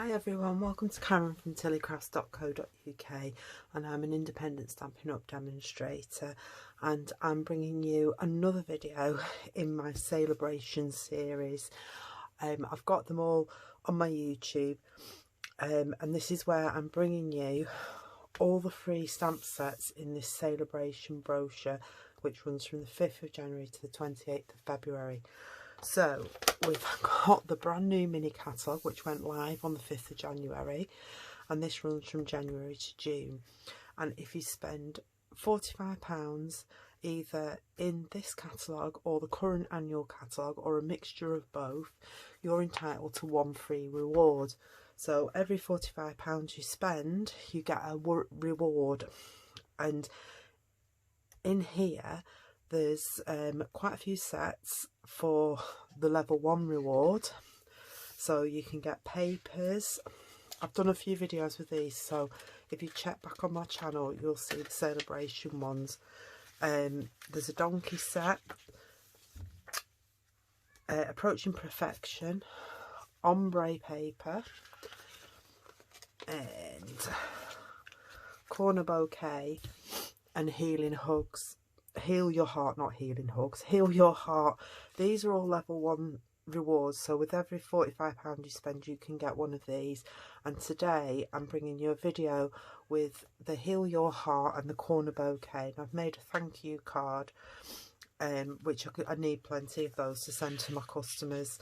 Hi everyone, welcome to Karen from tillycrafts.co.uk, and I'm an independent Stampin' Up demonstrator, and I'm bringing you another video in my Sale-A-Bration series. I've got them all on my YouTube, and this is where I'm bringing you all the free stamp sets in this Sale-A-Bration brochure, which runs from the 5th of January to the 28th of February. So we've got the brand new mini catalogue, which went live on the 5th of January, and this runs from January to June. And if you spend £45 either in this catalogue or the current annual catalogue or a mixture of both, you're entitled to one free reward. So every £45 you spend, you get a reward. And in here there's quite a few sets for the level 1 reward, so you can get papers. I've done a few videos with these, so if you check back on my channel you'll see the Sale-A-Bration ones. There's a donkey set, approaching perfection, ombre paper, and corner bouquet, and healing hugs. Heal your heart, not healing hugs, heal your heart. These are all level 1 rewards, so with every £45 you spend you can get one of these. And today I'm bringing you a video with the heal your heart and the corner bouquet, and I've made a thank you card, which I need plenty of those to send to my customers.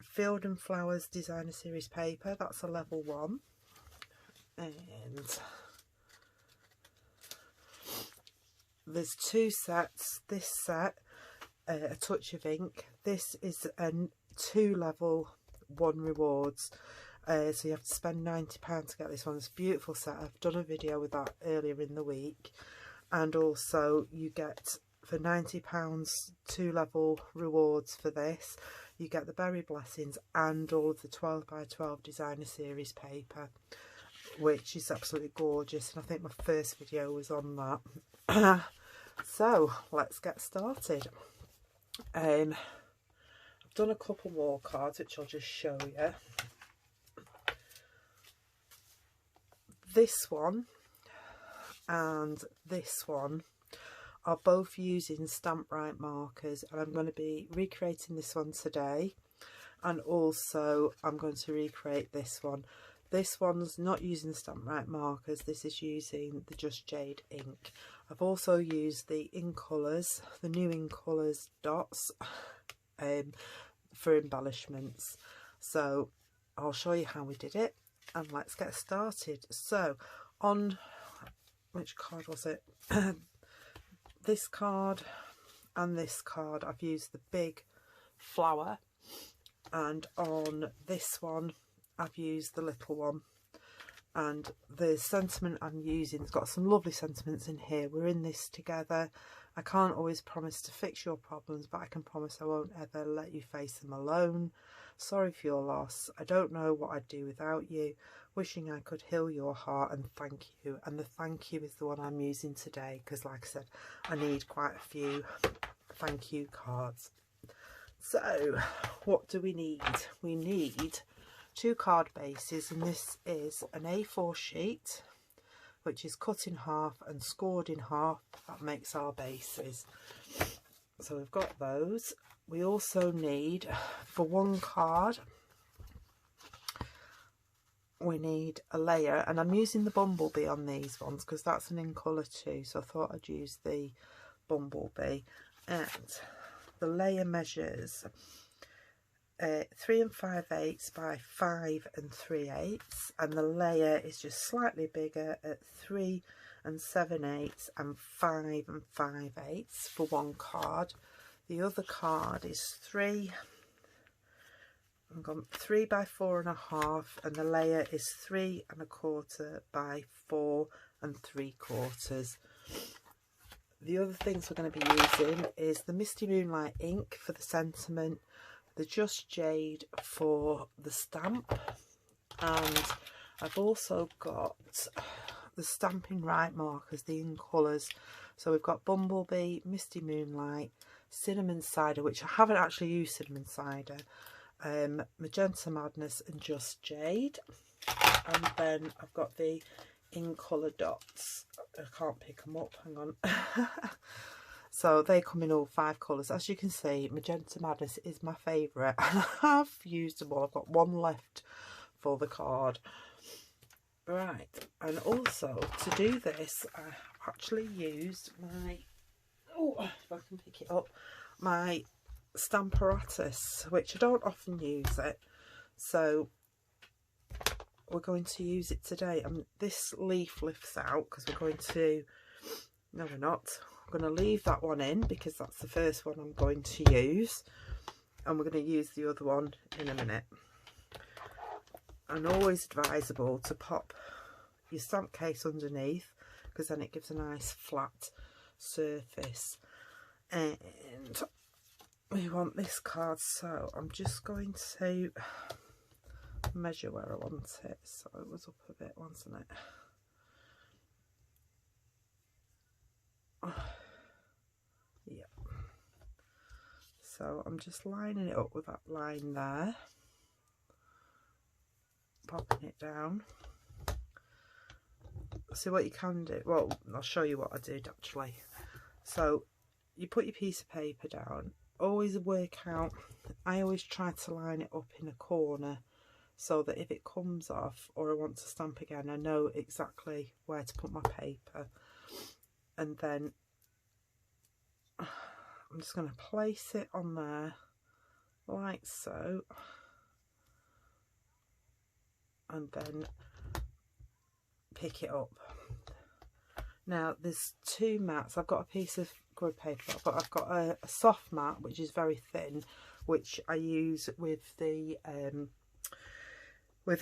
Field and Flowers designer series paper, that's a level 1, and there's two sets. This set, a touch of ink. This is a 2 level 1 rewards. So you have to spend £90 to get this one. It's a beautiful set. I've done a video with that earlier in the week. And also you get for £90 2 level rewards for this. You get the Berry Blessings and all of the 12 by 12 designer series paper, which is absolutely gorgeous, and I think my first video was on that. So let's get started. I've done a couple more cards which I'll just show you. This one and this one are both using Stamp Right markers, and I'm going to be recreating this one today, and also I'm going to recreate this one. This one's not using Stamp Right markers, this is using the Just Jade ink. I've also used the In Colours, the new In Colours dots for embellishments. So I'll show you how we did it, and let's get started. So on, which card was it? This card and this card I've used the big flower, and on this one I've used the little one. And the sentiment I'm using has got some lovely sentiments in here. We're in this together. I can't always promise to fix your problems, but I can promise I won't ever let you face them alone. Sorry for your loss. I don't know what I'd do without you. Wishing I could heal your heart, and thank you. And the thank you is the one I'm using today, because like I said, I need quite a few thank you cards. So what do we need? We need 2 card bases, and this is an A4 sheet which is cut in half and scored in half. That makes our bases. So we've got those. We also need, for 1 card, we need a layer, and I'm using the bumblebee on these ones because that's an In Colour too, so I thought I'd use the bumblebee. And the layer measures 3 5/8 by 5 3/8, and the layer is just slightly bigger at 3 7/8 and 5 5/8 for 1 card. The other card is 3 by 4 1/2, and the layer is 3 1/4 by 4 3/4. The other things we're going to be using is the Misty Moonlight ink for the sentiment, the Just Jade for the stamp, and I've also got the Stampin' Right markers, the In Colours. So we've got Bumblebee, Misty Moonlight, Cinnamon Cider, which I haven't actually used Cinnamon Cider, Magenta Madness and Just Jade, and then I've got the In Colour dots. I can't pick them up, hang on. So they come in all 5 colours. As you can see, Magenta Madness is my favourite, and I've used them all. I've got one left for the card. Right, and also to do this, I actually used my, oh, if I can pick it up, my Stamparatus, which I don't often use it, so we're going to use it today. This leaf lifts out because we're going to, no we're not, I'm going to leave that one in because that's the first one I'm going to use, and we're going to use the other one in a minute. And always advisable to pop your stamp case underneath because then it gives a nice flat surface. And we want this card, so I'm just going to measure where I want it. So it was up a bit, wasn't it? Yeah. So I'm just lining it up with that line there, popping it down. See what you can do. Well, I'll show you what I did actually. So you put your piece of paper down. Always work out, I always try to line it up in a corner so that if it comes off or I want to stamp again, I know exactly where to put my paper. And then I'm just going to place it on there like so, and then pick it up. Now there's 2 mats. I've got a piece of grid paper, but I've got a soft mat which is very thin, which I use with the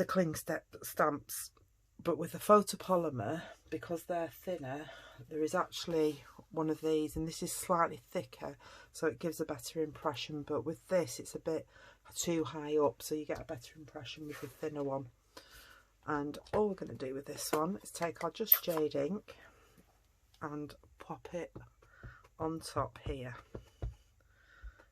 cling stamps. But with the photopolymer, because they're thinner, there is actually one of these, and this is slightly thicker, so it gives a better impression. But with this, it's a bit too high up, so you get a better impression with the thinner one. And all we're going to do with this one is take our Just Jade ink and pop it on top here.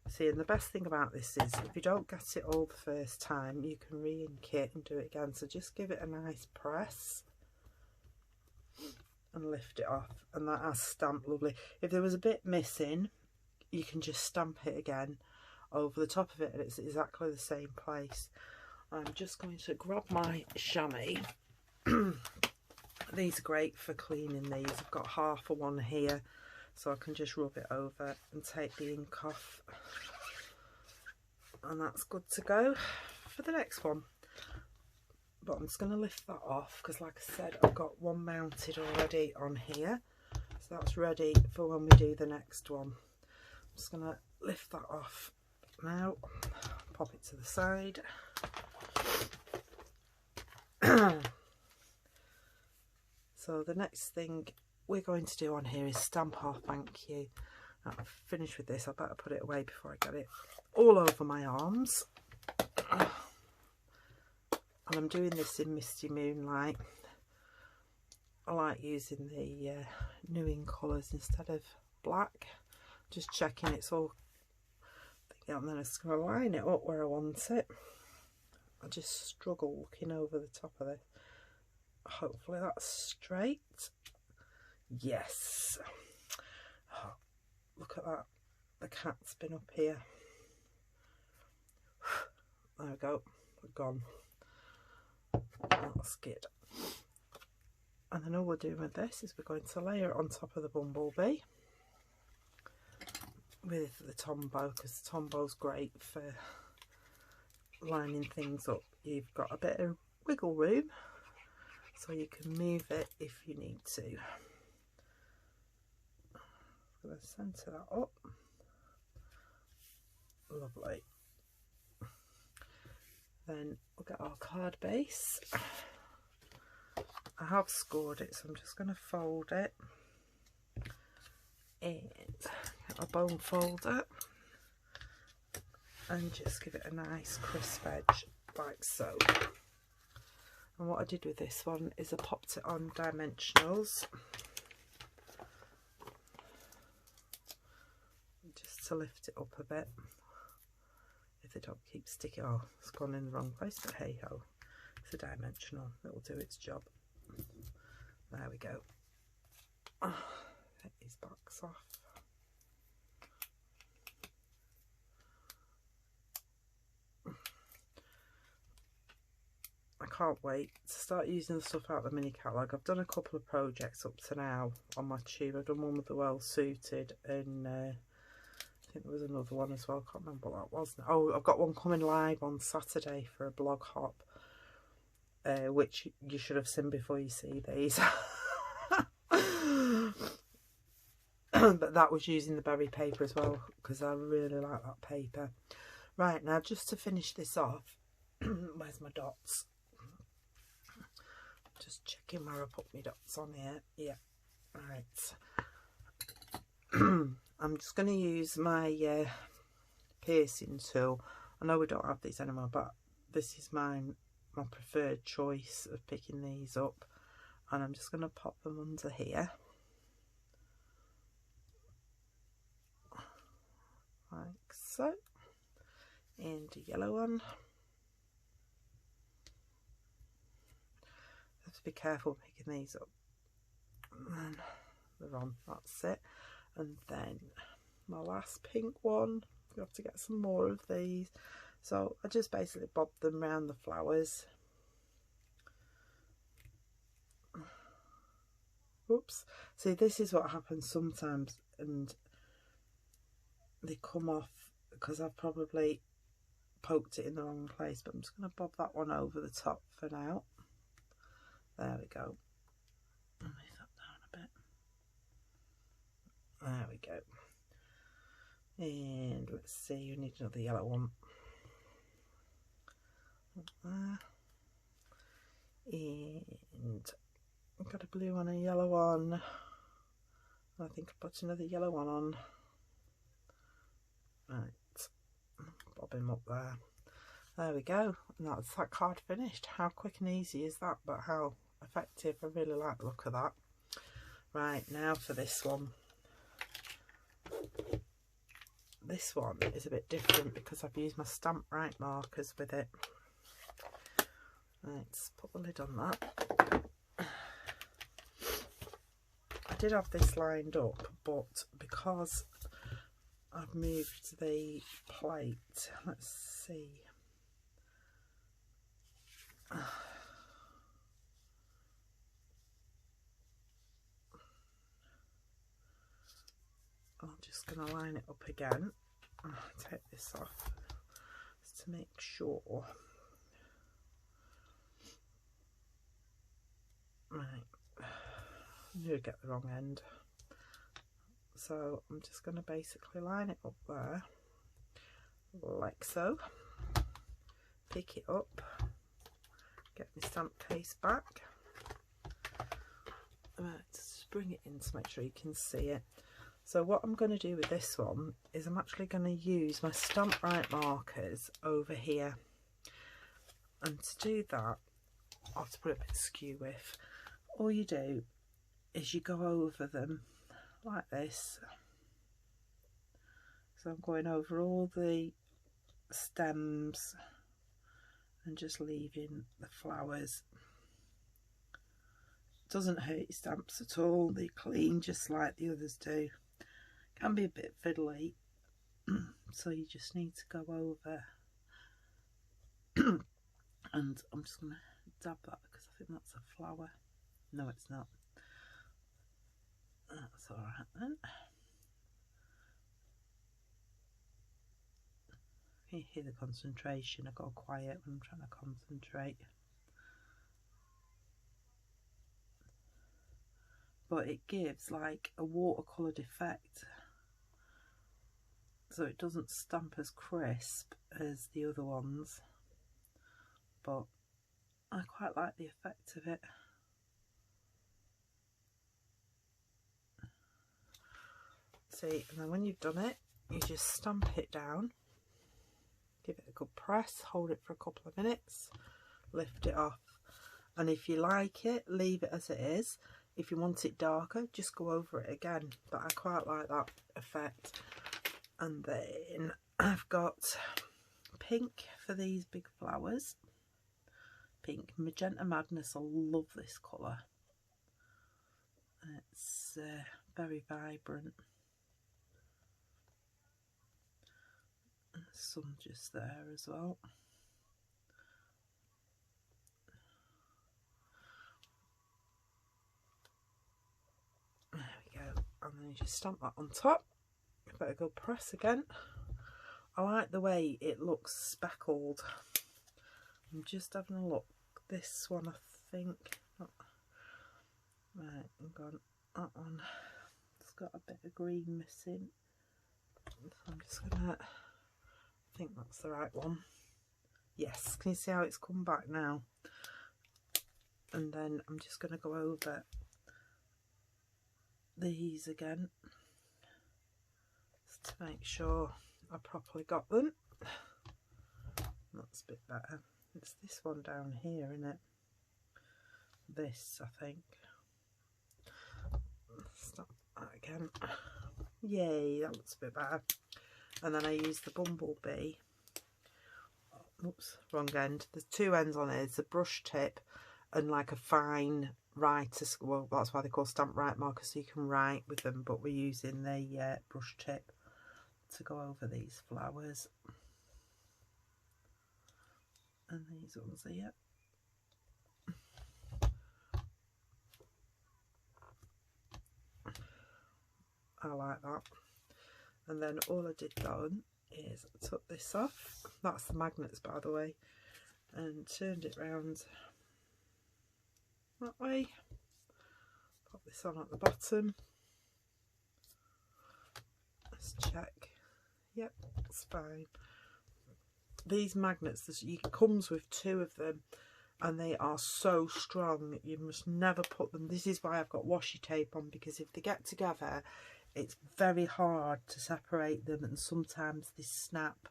See, and the best thing about this is if you don't get it all the first time, you can re-ink it and do it again. So just give it a nice press and lift it off, and that has stamped lovely. If there was a bit missing, you can just stamp it again over the top of it and it's exactly the same place. I'm just going to grab my chamois. These are great for cleaning these. I've got half of one here, so I can just rub it over and take the ink off, and that's good to go for the next one. But I'm just going to lift that off because, like I said, I've got one mounted already on here, so that's ready for when we do the next one. I'm just going to lift that off now, pop it to the side. So the next thing we're going to do on here is stamp our thank you. Now I've finished with this, I better put it away before I get it all over my arms. And I'm doing this in Misty Moonlight. I like using the new in colours instead of black. Just checking it's all, and then I'm just going to line it up where I want it. I just struggle looking over the top of it. Hopefully that's straight. Yes. Oh, look at that. The cat's been up here. There we go. We're gone. That's good. And then all we're doing with this is we're going to layer it on top of the bumblebee with the Tombow, because the Tombow's great for lining things up. You've got a bit of wiggle room, so you can move it if you need to. I'm going to centre that up. Lovely. Then we'll get our card base. I have scored it, so I'm just going to fold it and get a bone folder and just give it a nice crisp edge like so. And what I did with this one is I popped it on dimensionals just to lift it up a bit. if they don't keep sticking. Oh, it's gone in the wrong place, but hey ho, it's a dimensional, it'll do its job. There we go. Oh, take these backs off. I can't wait to start using the stuff out of the mini catalogue. I've done a couple of projects up to now on my tube. I've done one with the Well Suited, and I think there was another one as well. I can't remember what that was. Oh, I've got one coming live on Saturday for a blog hop, which you should have seen before you see these. But that was using the berry paper as well, because I really like that paper. Right, now just to finish this off, where's my dots? Just checking where I put my dots on here. Yeah, right. I'm just going to use my piercing tool. I know we don't have these anymore, but this is my preferred choice of picking these up, and I'm just going to pop them under here, like so, and a yellow one. Have to be careful picking these up, and then they're on. That's it. And then my last pink one, you have to get some more of these, so I just basically bob them around the flowers. Oops, see, this is what happens sometimes, and they come off because I've probably poked it in the wrong place, but I'm just going to bob that one over the top for now. There we go. Move that down a bit. There we go. And let's see, we need another yellow one. There. And I've got a blue one and a yellow one. I think I put another yellow one on. Right. Bob him up there. There we go. And that's that card finished. How quick and easy is that? But how effective. I really like the look of that. Right, now for this one. This one is a bit different because I've used my Stamp Right markers with it. Let's put the lid on that. I did have this lined up, but because I've moved the plate, let's see. I'm just going to line it up again. I'll take this off just to make sure. Right, I'm going to get the wrong end. So I'm just going to basically line it up there, like so. Pick it up, get my stamp case back. Right, just bring it in to make sure you can see it. So what I'm going to do with this one is I'm actually going to use my Stamp Right markers over here. And to do that, I'll have to put it a bit skew with. All you do is you go over them like this. So I'm going over all the stems and just leaving the flowers. Doesn't hurt your stamps at all. They're clean just like the others do. Can be a bit fiddly, so you just need to go over. And I'm just going to dab that because I think that's a flower. No, it's not. That's alright then. Can you hear the concentration? I go quiet when I'm trying to concentrate. But it gives like a watercoloured effect, so it doesn't stamp as crisp as the other ones, but I quite like the effect of it. See, and then when you've done it, you just stamp it down, give it a good press, hold it for a couple of minutes, lift it off, and if you like it, leave it as it is. If you want it darker, just go over it again, but I quite like that effect. And then I've got pink for these big flowers. Pink, Magenta Madness. I love this colour. It's very vibrant. Some just there as well. There we go. And then you just stamp that on top. Better go press again. I like the way it looks speckled. I'm just having a look. This one, I think. Right, I'm going. That one. It's got a bit of green missing. So I'm just gonna. I think that's the right one. Yes. Can you see how it's come back now? And then I'm just going to go over these again, just to make sure I properly got them. That's a bit better. It's this one down here, isn't it? This, I think. Stop that again. Yay, that looks a bit better. And then I use the bumblebee. Oops, wrong end. There's two ends on it. It's a brush tip and like a fine writer. Well, that's why they call stamp right markers, so you can write with them. But we're using the brush tip to go over these flowers. And these ones here. I like that. And then all I did then is I took this off. That's the magnets, by the way, and turned it round that way. Pop this on at the bottom. Let's check. Yep, it's fine. These magnets, it comes with two of them, and they are so strong. You must never put them. This is why I've got washi tape on, because if they get together, it's very hard to separate them, and sometimes they snap.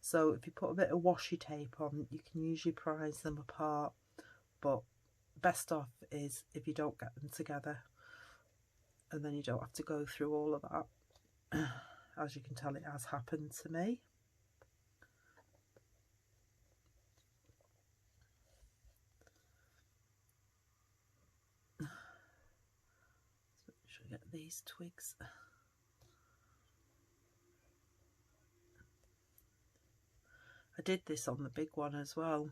So if you put a bit of washi tape on, you can usually prise them apart. But best off is if you don't get them together, and then you don't have to go through all of that. As you can tell, it has happened to me. Should I get these twigs? I did this on the big one as well,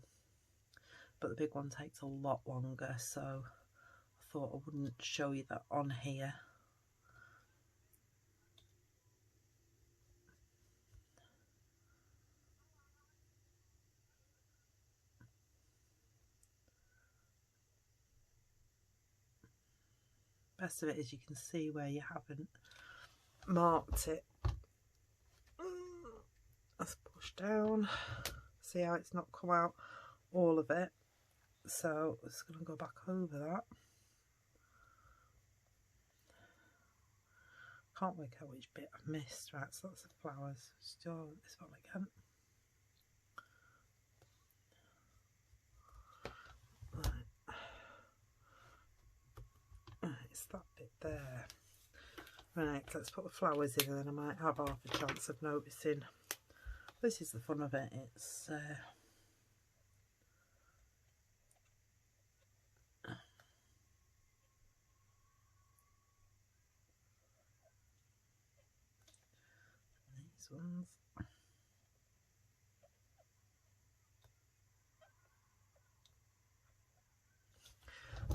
but the big one takes a lot longer, so I thought I wouldn't show you that on here. Best of it is you can see where you haven't marked it. Let's push down. See how it's not come out all of it. So I'm just going to go back over that. Can't work out which bit I've missed. Right, so that's the flowers. Still this one again. Right, it's that bit there. Right, let's put the flowers in, and then I might have half a chance of noticing. This is the fun of it. It's these ones.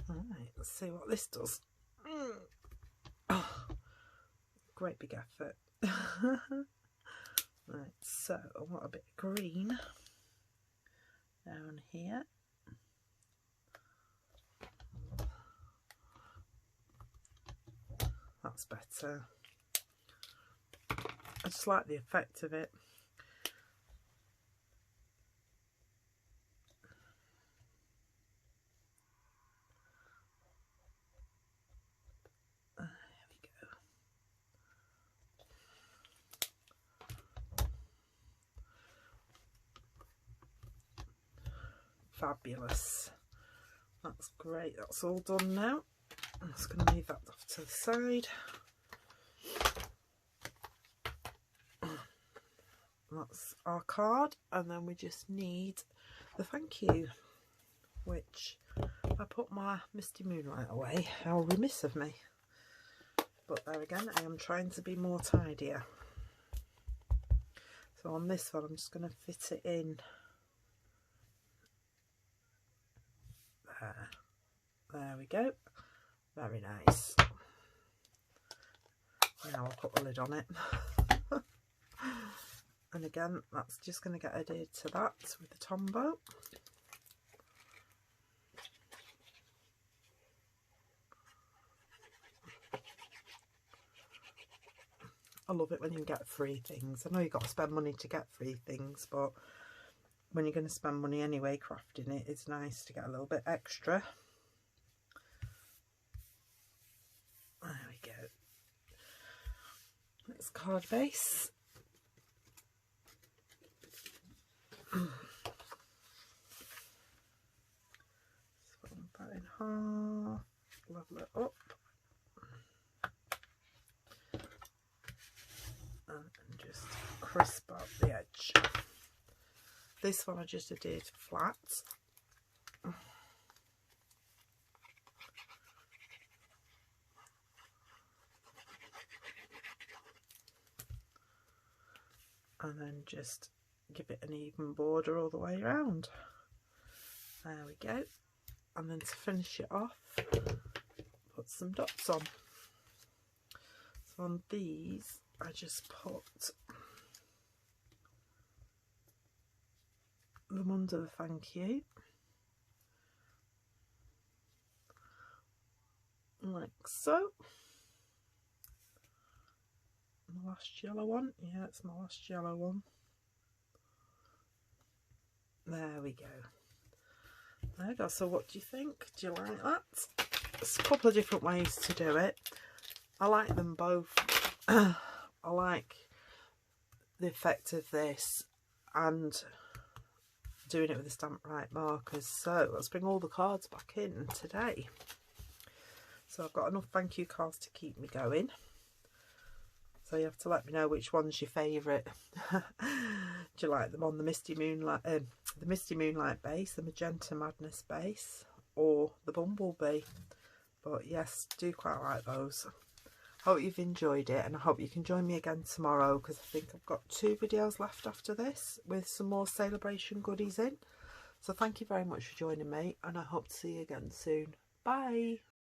Alright, let's see what this does. Oh, great big effort. Right, so I want a bit of green down here. That's better. I just like the effect of it. Fabulous. That's great. That's all done now. I'm just going to leave that off to the side. that's our card, and then we just need the thank you, which I put my Misty Moonlight away. How remiss of me. But there again, I am trying to be more tidier. So on this one, I'm just going to fit it in there. There we go. Very nice. Now I'll put the lid on it. And again, that's just going to get adhered to that with the Tombow. I love it when you get free things. I know you've got to spend money to get free things, but when you're going to spend money anyway crafting it, it's nice to get a little bit extra. There we go. It's card base. Fold that in half, level it up, and just crisp up the edge. This one I just did flat. And then just give it an even border all the way around. There we go. And then to finish it off, put some dots on. So on these, I just put them under the thank you, like so. My last yellow one, yeah, it's my last yellow one. There we go. There we go. So what do you think? Do you like that? There's a couple of different ways to do it. I like them both. I like the effect of this and doing it with the Stamp Right markers. So let's bring all the cards back in today. So I've got enough thank you cards to keep me going. So you have to let me know which one's your favourite. Do you like them on the Misty Moonlight base, the Magenta Madness base, or the Bumblebee? But yes, do quite like those. Hope you've enjoyed it, and I hope you can join me again tomorrow, because I think I've got 2 videos left after this with some more Sale-A-Bration goodies in. So thank you very much for joining me, and I hope to see you again soon. Bye.